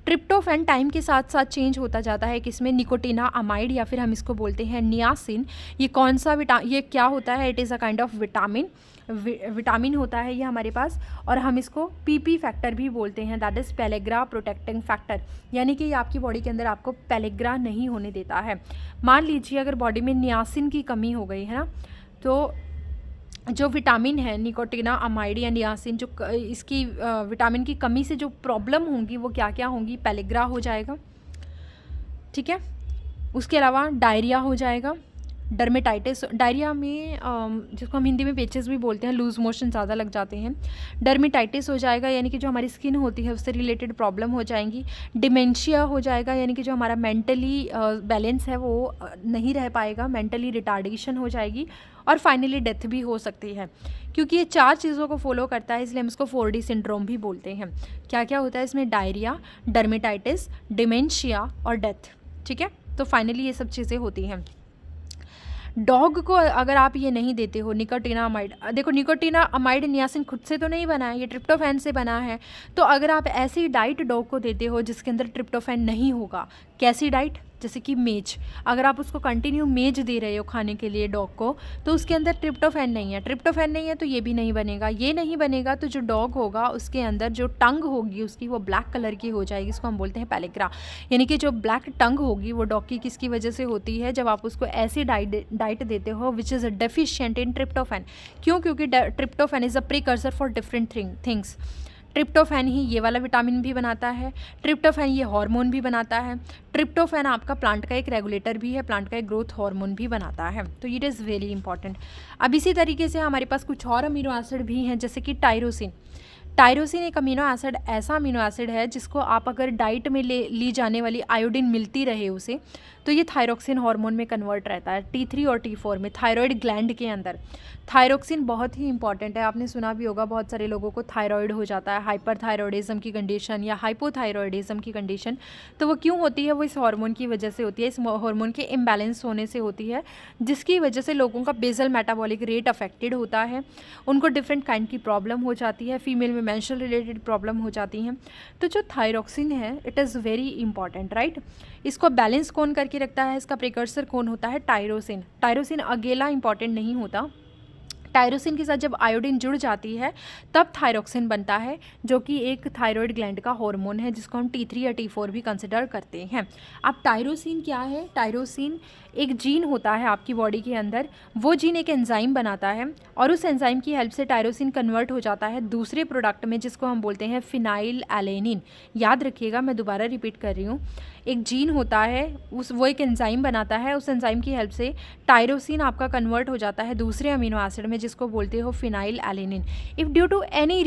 ट्रिप्टोफैन टाइम के साथ साथ चेंज होता जाता है, किसमें, निकोटीना अमाइड, या फिर हम इसको बोलते हैं नियासिन। ये कौन सा ये क्या होता है, it is a kind of vitamin होता है ये हमारे पास, और हम इसको PP फैक्टर भी बोलते हैं, that is pellagra protecting factor. यानी कि ये आपकी बॉडी के अंदर आपको पेलेग्रा नहीं होने देता है। मान लीजिए अगर बॉडी में नियासिन की कमी हो गई है ना, तो जो विटामिन है निकोटीना अमाइड या नियासिन, जो इसकी विटामिन की कमी से जो प्रॉब्लम होंगी वो क्या क्या होंगी, पेलेग्रा हो जाएगा, ठीक है। उसके अलावा डायरिया हो जाएगा, डर्मेटाइटिस, डायरिया में जिसको हम हिंदी में पेचेस भी बोलते हैं, लूज मोशन ज़्यादा लग जाते हैं। डर्मेटाइटिस हो जाएगा, यानी कि जो हमारी स्किन होती है उससे रिलेटेड प्रॉब्लम हो जाएंगी। डिमेंशिया हो जाएगा, यानी कि जो हमारा मेंटली बैलेंस है वो नहीं रह पाएगा, मेंटली रिटार्डेशन हो जाएगी। और फाइनली डेथ भी हो सकती है। क्योंकि ये 4 चीज़ों को फॉलो करता है, इसलिए हम इसको 4D सिंड्रोम भी बोलते हैं। क्या क्या होता है इसमें, डायरिया, डर्मेटाइटिस, डिमेंशिया और डेथ, ठीक है। तो फाइनली ये सब चीज़ें होती हैं। डॉग को अगर आप ये नहीं देते हो निकोटीना अमाइड, देखो निकोटीना अमाइड नियासिन खुद से तो नहीं बना है, ये ट्रिप्टोफैन से बना है। तो अगर आप ऐसी डाइट डॉग को देते हो जिसके अंदर ट्रिप्टोफैन नहीं होगा, कैसी डाइट, जैसे कि मेज, अगर आप उसको कंटिन्यू मेज दे रहे हो खाने के लिए डॉग को, तो उसके अंदर ट्रिप्टोफैन नहीं है, ट्रिप्टोफैन नहीं है तो ये भी नहीं बनेगा। ये नहीं बनेगा तो जो डॉग होगा उसके अंदर जो टंग होगी उसकी, वो ब्लैक कलर की हो जाएगी, इसको हम बोलते हैं पेलेग्रा। यानी कि जो ब्लैक टंग होगी वो डॉग की किसकी वजह से होती है, जब आप उसको ऐसी डाइट देते हो which is deficient in tryptophan. क्यों, क्योंकि tryptophan is a precursor for different things. Tryptophan ही ये वाला विटामिन भी बनाता है, ट्रिप्टोफैन ये हार्मोन भी बनाता है, ट्रिप्टोफैन आपका प्लांट का एक रेगुलेटर भी है, प्लांट का एक ग्रोथ हार्मोन भी बनाता है। तो इट इज़ वेरी इंपॉर्टेंट। अब इसी तरीके से हमारे पास कुछ और अमीनो एसिड भी हैं, जैसे कि टायरोसिन। टायरोसिन एक अमीनो एसिड, ऐसा अमीनो एसिड है जिसको आप अगर डाइट में ली जाने वाली आयोडीन मिलती रहे उसे, तो ये थायरोक्सिन हार्मोन में कन्वर्ट रहता है, T3 और T4 में, थायराइड ग्लैंड के अंदर। थायरोक्सिन बहुत ही इंपॉर्टेंट है, आपने सुना भी होगा, बहुत सारे लोगों को थायराइड हो जाता है, हाइपरथायरॉयडिज्म की कंडीशन या हाइपोथायरॉयडिज्म की कंडीशन। तो वो क्यों होती है, वो इस हार्मोन की वजह से होती है, इस हार्मोन के इम्बैलेंस होने से होती है, जिसकी वजह से लोगों का बेसल मेटाबॉलिक रेट अफेक्टेड होता है, उनको डिफरेंट काइंड की प्रॉब्लम हो जाती है, फीमेल में मेंस्ट्रुअल रिलेटेड प्रॉब्लम हो जाती हैं। तो जो थायरोक्सिन है it is very important, right. इसको बैलेंस कौन करके रखता है, इसका प्रिकर्सर कौन होता है, टायरोसिन। टायरोसिन अकेला इंपॉर्टेंट नहीं होता, टायरोसिन के साथ जब आयोडीन जुड़ जाती है तब थायरोक्सिन बनता है, जो कि एक थायराइड ग्लैंड का हार्मोन है, जिसको हम T3 या T4 भी कंसिडर करते हैं। अब टायरोसिन क्या है, टायरोसिन एक जीन होता है आपकी बॉडी के अंदर, वो जीन एक एंजाइम बनाता है और उस एंजाइम की हेल्प से टायरोसिन कन्वर्ट हो जाता है दूसरे प्रोडक्ट में, जिसको हम बोलते हैं फिनाइल एलेनिन। याद रखिएगा, मैं दोबारा रिपीट कर रही हूँ, एक जीन होता है, वो एक एंजाइम बनाता है, उस एंजाइम की हेल्प से टायरोसिन आपका कन्वर्ट हो जाता है दूसरे अमीनो एसिड में, जिसको बोलते हो phenylalanine. If due to any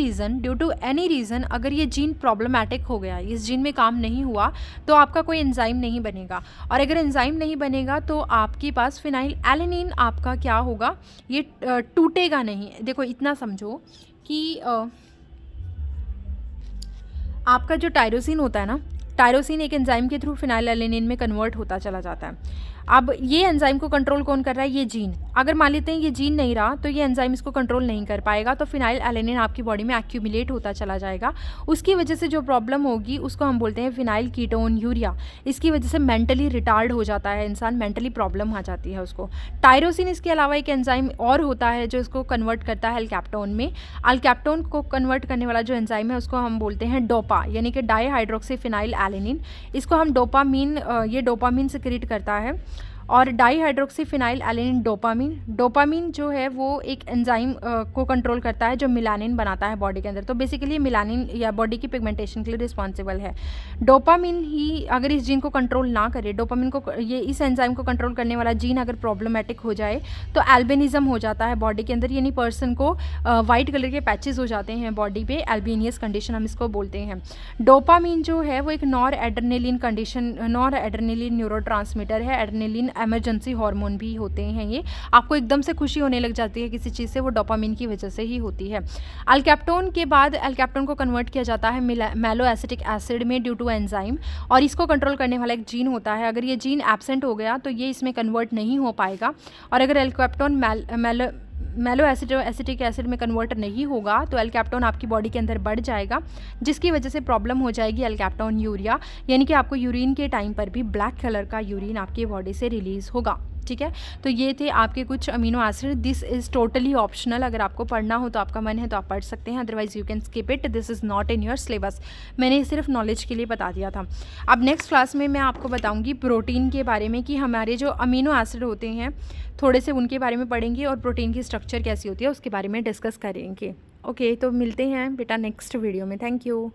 reason अगर ये जीन प्रॉब्लमैटिक हो गया, इस जीन में काम नहीं हुआ, तो आपका कोई एंजाइम नहीं बनेगा, और अगर एंजाइम नहीं बनेगा तो आपके पास फिनाइल एलेनिन आपका क्या होगा, ये टूटेगा नहीं। देखो इतना समझो कि आपका जो टायरोसिन होता है ना, टायरोसिन एक एंजाइम के थ्रू फिनाइल एलेनिन में कन्वर्ट होता चला जाता है। अब ये एंजाइम को कंट्रोल कौन कर रहा है, ये जीन। अगर मान लेते हैं ये जीन नहीं रहा तो ये एंजाइम इसको कंट्रोल नहीं कर पाएगा, तो फिनाइल एलेनिन आपकी बॉडी में एक्यूमुलेट होता चला जाएगा। उसकी वजह से जो प्रॉब्लम होगी उसको हम बोलते हैं फिनाइल कीटोन यूरिया। इसकी वजह से मेंटली रिटार्ड हो जाता है इंसान, मेंटली प्रॉब्लम आ जाती है उसको। टायरोसिन इसके अलावा एक एंजाइम और होता है जो इसको कन्वर्ट करता है अल्कैप्टोन में। अल्कैप्टोन को कन्वर्ट करने वाला जो एंजाइम है उसको हम बोलते हैं डोपा, यानी कि डाईहाइड्रोक्सी फिनाइल एलेनिन। इसको हम डोपामीन, ये डोपामीन सिक्रीट करता है। और डाईहाइड्रोक्सी फिनाइल एलेनिन डोपामीन जो है वो एक एंजाइम को कंट्रोल करता है जो मिलानिन बनाता है बॉडी के अंदर। तो बेसिकली मिलानिन या बॉडी की पिगमेंटेशन के लिए रिस्पॉन्सिबल है। डोपामीन ही अगर इस जीन को कंट्रोल ना करे, डोपामीन को, ये इस एंजाइम को कंट्रोल करने वाला जीन अगर प्रॉब्लमेटिक हो जाए तो एल्बिनिज्म हो जाता है बॉडी के अंदर, यानी पर्सन को वाइट कलर के पैचेस हो जाते हैं बॉडी पे, एल्बिनियस कंडीशन हम इसको बोलते हैं। डोपामीन जो है वो एक नॉर एड्रेनलिन न्यूरोट्रांसमीटर है। एड्रेनलिन एमरजेंसी हार्मोन भी होते हैं ये। आपको एकदम से खुशी होने लग जाती है किसी चीज़ से, वो डोपामिन की वजह से ही होती है। अल्कैप्टोन के बाद अल्कैप्टोन को कन्वर्ट किया जाता है मैलो एसिटिक एसिड में ड्यू टू एंजाइम, और इसको कंट्रोल करने वाला एक जीन होता है। अगर ये जीन एब्सेंट हो गया तो ये इसमें कन्वर्ट नहीं हो पाएगा, और अगर अल्कैप्टोन मैलो एसिटिक एसिड में कन्वर्ट नहीं होगा तो अल्कैप्टोन आपकी बॉडी के अंदर बढ़ जाएगा, जिसकी वजह से प्रॉब्लम हो जाएगी अल्कैप्टोन यूरिया, यानी कि आपको यूरिन के टाइम पर भी ब्लैक कलर का यूरिन आपकी बॉडी से रिलीज़ होगा। ठीक है, तो ये थे आपके कुछ amino acid. This is totally optional, अगर आपको पढ़ना हो तो आपका मन है तो आप पढ़ सकते हैं, otherwise you can skip it, this is not in your syllabus. मैंने सिर्फ नॉलेज के लिए बता दिया था। अब नेक्स्ट क्लास में मैं आपको बताऊंगी प्रोटीन के बारे में, कि हमारे जो अमीनो एसिड होते हैं थोड़े से उनके बारे में पढ़ेंगे, और प्रोटीन की स्ट्रक्चर कैसी होती है उसके बारे में डिस्कस करेंगे। ओके, तो मिलते हैं बेटा नेक्स्ट वीडियो में। Thank you.